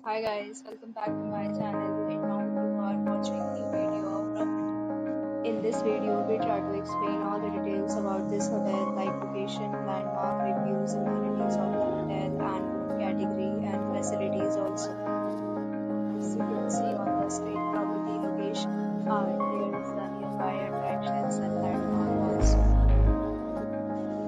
Hi guys, welcome back to my channel and now you are watching the video of property. In this video, we try to explain all the details about this hotel like location, landmark, reviews, amenities of the hotel and room category and facilities also. As you can see on the screen, property location are there is the nearby attractions and landmark also.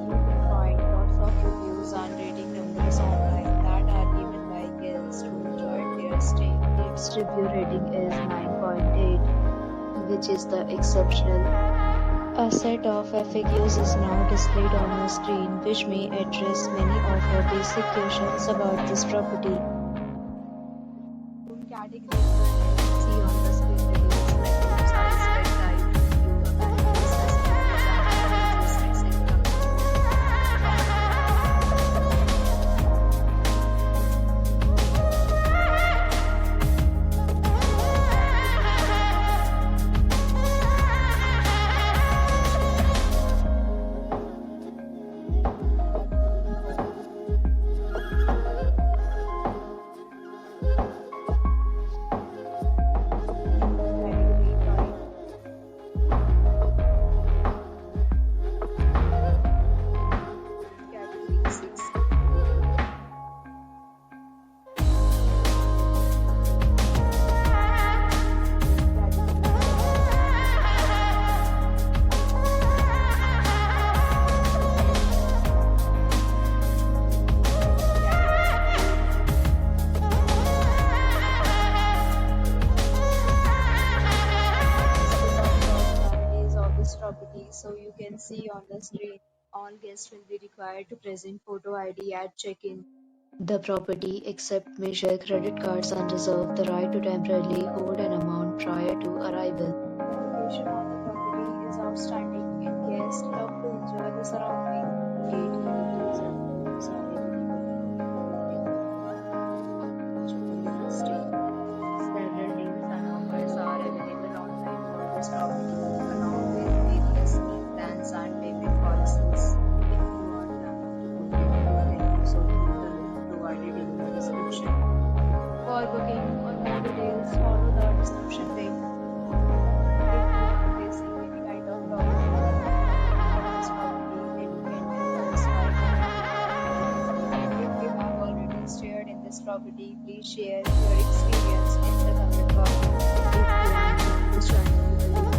You can find lots of reviews and rating numbers online that are given by guests who enjoyed their stay. Its review rating is 9.8, which is the exceptional. A set of FAQs is now displayed on your screen, which may address many of your basic questions about this property. Room category see on the screen reviews like room size, bed type, view, amenities, facilities, and amenities, etc. Category type. Category 6. Amenities of this property, so you can see on the screen, all guests will be required to present photo ID at check-in. The property accept major credit cards and reserve the right to temporarily hold an amount prior to arrival. The location of the property is outstanding and guests love to enjoy the surrounding. Gate facilities and rooms are available. Stay. Several deals and offers are available online for this property, along with various meal plans and payment policies. If you are planning to book it, you can also click the link provided in the description. For booking or more details, follow the description link. If you are facing any kind of problem with this property, then you can help us by commenting. If you have already stayed in this property, please share your experience in the comment box. If you are new to this channel, you will